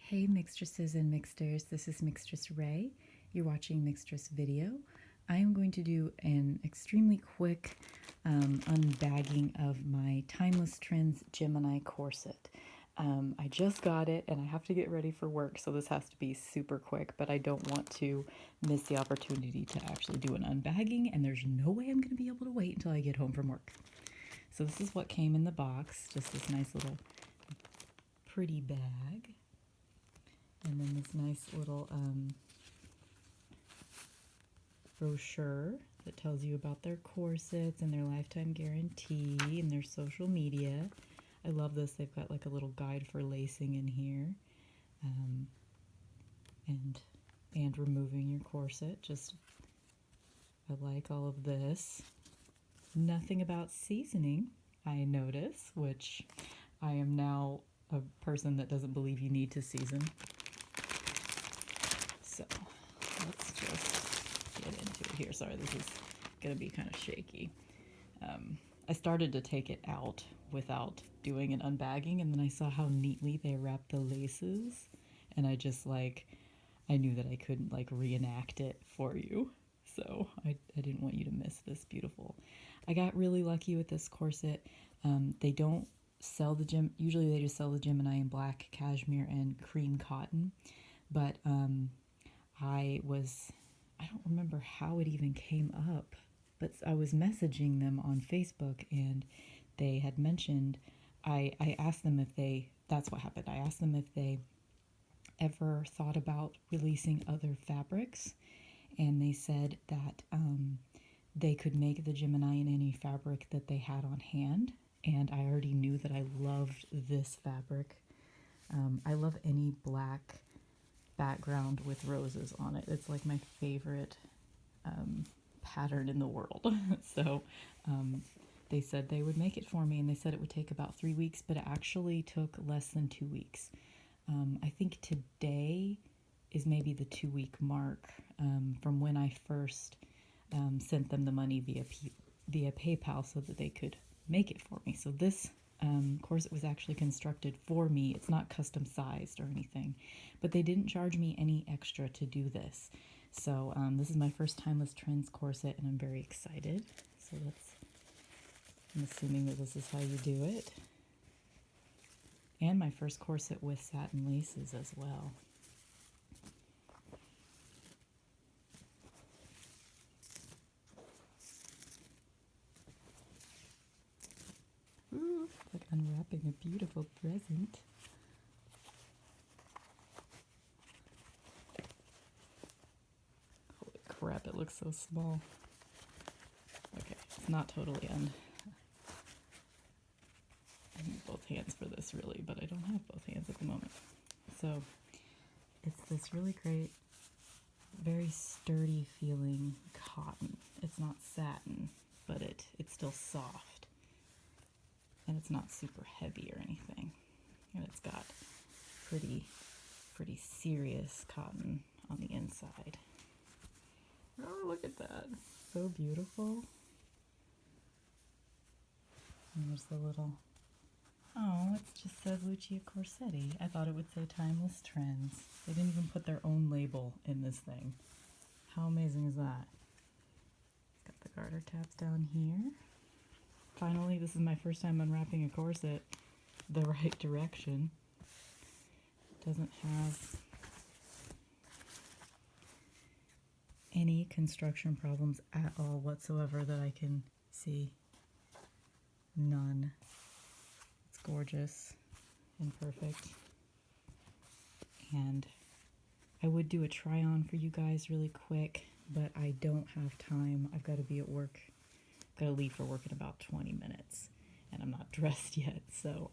Hey mixtresses and mixters, this is Mixtress Ray. You're watching Mixtress Video. I am going to do an extremely quick unbagging of my Timeless Trends Gemini Corset. I just got it and I have to get ready for work, so this has to be super quick, but I don't want to miss the opportunity to actually do an unbagging, and there's no way I'm going to be able to wait until I get home from work. So this is what came in the box, just this nice little pretty bag. And then this nice little brochure that tells you about their corsets and their lifetime guarantee and their social media. I love this. They've got like a little guide for lacing in here, and removing your corset. Just, I like all of this. Nothing about seasoning, I notice, which I am now a person that doesn't believe you need to season. So let's just get into it here. Sorry, this is going to be kind of shaky. I started to take it out without doing an unbagging, and then I saw how neatly they wrapped the laces, and I knew that I couldn't reenact it for you. So I didn't want you to miss this beautiful. I got really lucky with this corset. They don't sell usually they just sell the Gemini in black cashmere and cream cotton, but I don't remember how it even came up, but I was messaging them on Facebook and they had mentioned, I asked them that's what happened. I asked them if they ever thought about releasing other fabrics, and they said that they could make the Gemini in any fabric that they had on hand, and I already knew that I loved this fabric. I love any black background with roses on it. It's like my favorite pattern in the world. So they said they would make it for me, and they said it would take about 3 weeks, but it actually took less than 2 weeks. I think today is maybe the 2-week mark from when I first sent them the money via PayPal so that they could make it for me. So this corset was actually constructed for me. It's not custom sized or anything, but they didn't charge me any extra to do this. So this is my first Timeless Trends corset, and I'm very excited. So I'm assuming that this is how you do it. And my first corset with satin laces as well. Ooh, like unwrapping a beautiful present. Holy crap, it looks so small. Okay, it's not totally I need both hands for this really, but I don't have both hands at the moment. So it's this really great, very sturdy feeling cotton. It's not satin, but it's still soft. And it's not super heavy or anything. And it's got pretty serious cotton on the inside. Oh, look at that. So beautiful. And there's the little, oh, it just says Lucia Corsetti. I thought it would say Timeless Trends. They didn't even put their own label in this thing. How amazing is that? It's got the garter tabs down here. Finally, this is my first time unwrapping a corset the right direction. It doesn't have any construction problems at all whatsoever that I can see. None. It's gorgeous and perfect. And I would do a try on for you guys really quick, but I don't have time. I've got to be at work. Gotta leave for work in about 20 minutes, and I'm not dressed yet, so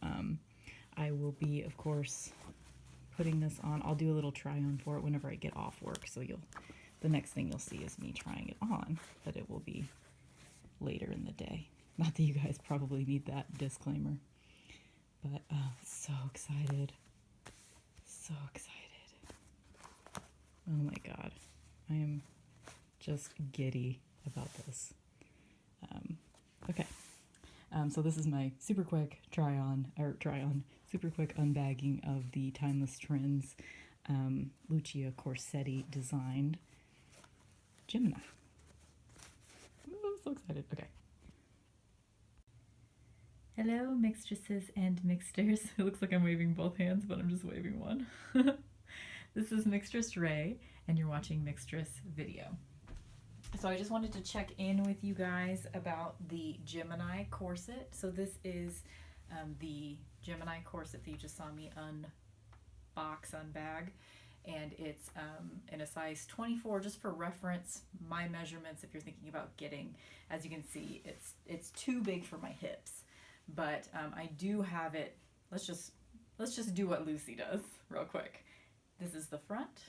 I will be, of course, putting this on. I'll do a little try on for it whenever I get off work, so the next thing you'll see is me trying it on, but it will be later in the day. Not that you guys probably need that disclaimer, but so excited, so excited. Oh my god, I am just giddy about this. Okay, so this is my super quick super quick unbagging of the Timeless Trends Lucia Corsetti designed Gemini. Ooh, I'm so excited. Okay. Hello, mixtresses and mixters. It looks like I'm waving both hands, but I'm just waving one. This is Mixtress Ray, and you're watching Mixtress Video. So I just wanted to check in with you guys about the Gemini Corset. So this is the Gemini Corset that you just saw me unbag, and it's in a size 24, just for reference, my measurements if you're thinking about getting. As you can see, it's too big for my hips, but I do have it. Let's just do what Lucy does real quick. This is the front.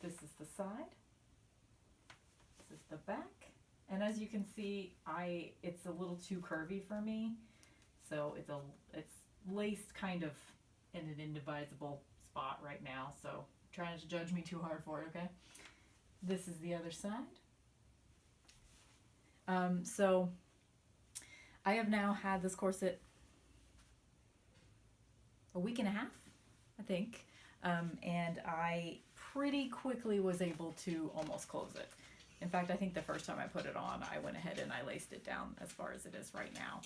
This is the side. This is the back. And as you can see, it's a little too curvy for me. So it's laced kind of in an indivisible spot right now. So try not to judge me too hard for it, okay? This is the other side. So I have now had this corset a week and a half, I think. And I pretty quickly was able to almost close it. In fact, I think the first time I put it on, I went ahead and I laced it down as far as it is right now.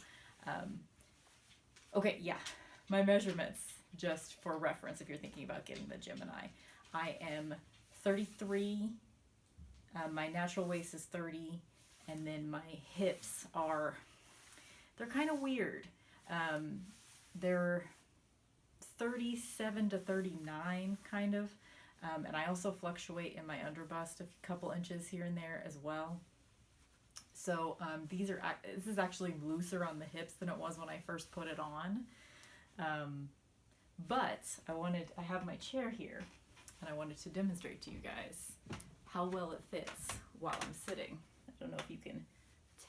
Okay, yeah, my measurements, just for reference if you're thinking about getting the Gemini. I am 33, my natural waist is 30, and then my hips they're kind of weird. They're 37 to 39 kind of. And I also fluctuate in my underbust a couple inches here and there as well. So this is actually looser on the hips than it was when I first put it on. But I have my chair here, and I wanted to demonstrate to you guys how well it fits while I'm sitting. I don't know if you can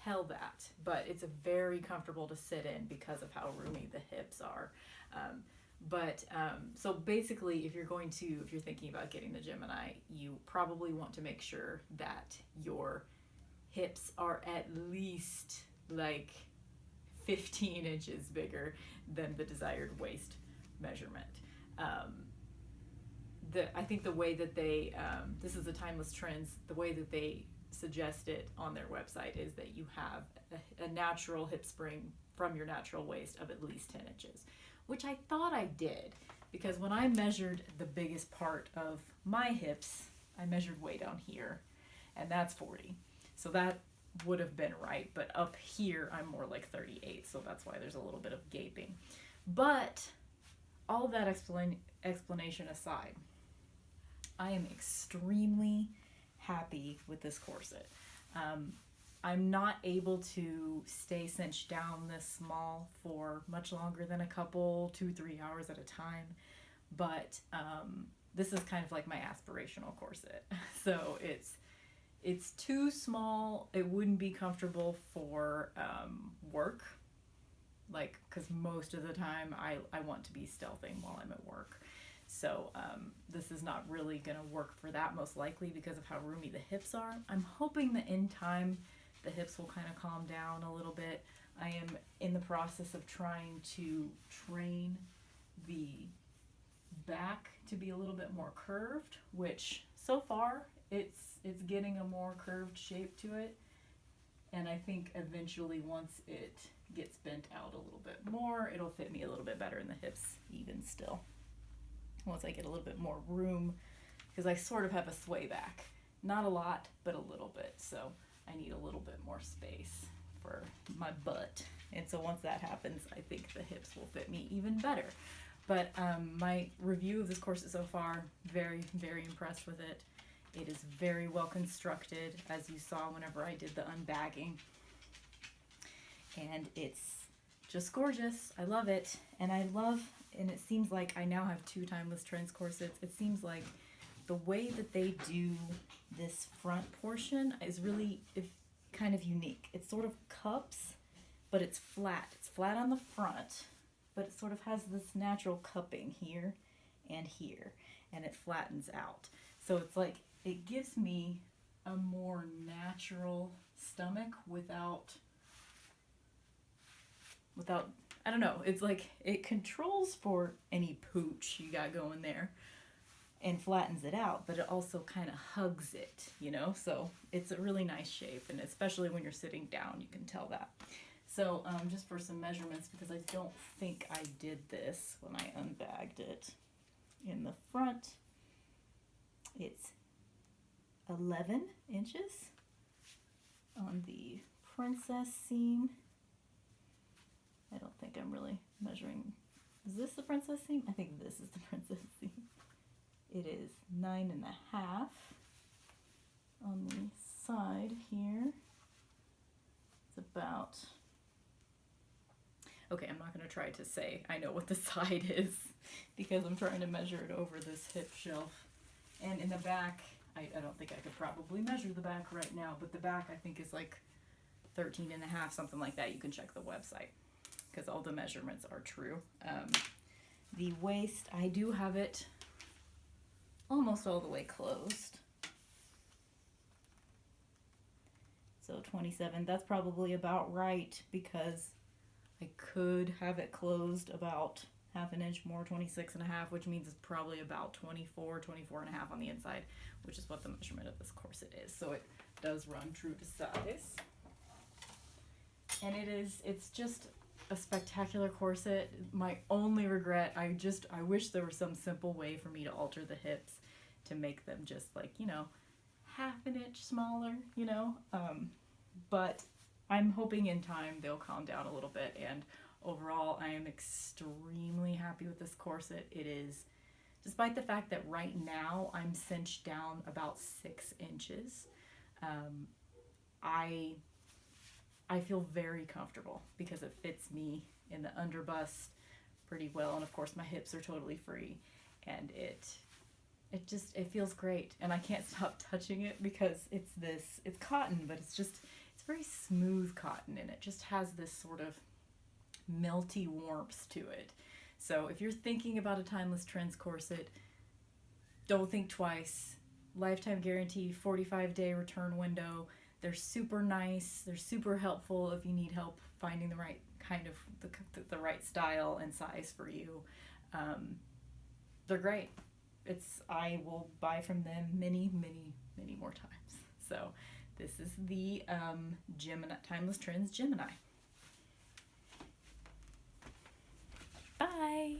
tell that, but it's very comfortable to sit in because of how roomy the hips are. So basically, if you're thinking about getting the Gemini, you probably want to make sure that your hips are at least like 15 inches bigger than the desired waist measurement. I think the way that this is the Timeless Trends, the way that they suggest it on their website is that you have a natural hip spring from your natural waist of at least 10 inches. Which I thought I did, because when I measured the biggest part of my hips, I measured way down here, and that's 40. So that would have been right, but up here I'm more like 38, so that's why there's a little bit of gaping. But all that explanation aside, I am extremely happy with this corset. I'm not able to stay cinched down this small for much longer than a couple, 2-3 hours at a time. But this is kind of like my aspirational corset. So it's too small. It wouldn't be comfortable for work, because most of the time I want to be stealthing while I'm at work. So this is not really going to work for that, most likely because of how roomy the hips are. I'm hoping that in time the hips will kind of calm down a little bit. I am in the process of trying to train the back to be a little bit more curved, which so far it's getting a more curved shape to it. And I think eventually, once it gets bent out a little bit more, it'll fit me a little bit better in the hips even still. Once I get a little bit more room, because I sort of have a sway back. Not a lot, but a little bit. So I need a little bit more space for my butt. And so once that happens, I think the hips will fit me even better. But my review of this corset so far, very, very impressed with it. It is very well constructed, as you saw whenever I did the unbagging. And it's just gorgeous. I love it. And it seems like I now have 2 Timeless Trends corsets. It seems like the way that they do this front portion is really kind of unique. It sort of cups, but it's flat. It's flat on the front, but it sort of has this natural cupping here and here, and it flattens out. So it's like, it gives me a more natural stomach without I don't know, it's like it controls for any pooch you got going there and flattens it out, but it also kind of hugs it, you know? So it's a really nice shape, and especially when you're sitting down, you can tell that. So just for some measurements, because I don't think I did this when I unbagged it. In the front, it's 11 inches. On the princess seam, I don't think I'm really measuring. Is this the princess seam? I think this is the princess seam. It is 9.5. On the side here, it's about, okay, I'm not going to try to say I know what the side is because I'm trying to measure it over this hip shelf. And in the back, I don't think I could probably measure the back right now, but the back I think is like 13.5, something like that. You can check the website because all the measurements are true. The waist, I do have it almost all the way closed. So 27, that's probably about right because I could have it closed about half an inch more, 26.5, which means it's probably about 24 and a half on the inside, which is what the measurement of this corset is. So it does run true to size. And it's just a spectacular corset. My only regret, I wish there was some simple way for me to alter the hips to make them just like, you know, half an inch smaller, you know, but I'm hoping in time they'll calm down a little bit, and overall I am extremely happy with this corset. It is, despite the fact that right now I'm cinched down about 6 inches, I feel very comfortable because it fits me in the underbust pretty well, and of course my hips are totally free, and it feels great, and I can't stop touching it because it's cotton, but it's very smooth cotton, and it just has this sort of melty warmth to it. So if you're thinking about a Timeless Trends corset, don't think twice. Lifetime guarantee, 45-day return window. They're super nice. They're super helpful if you need help finding the right kind of the right style and size for you. They're great. I will buy from them many more times. So this is the Gemini Timeless Trends Gemini. Bye.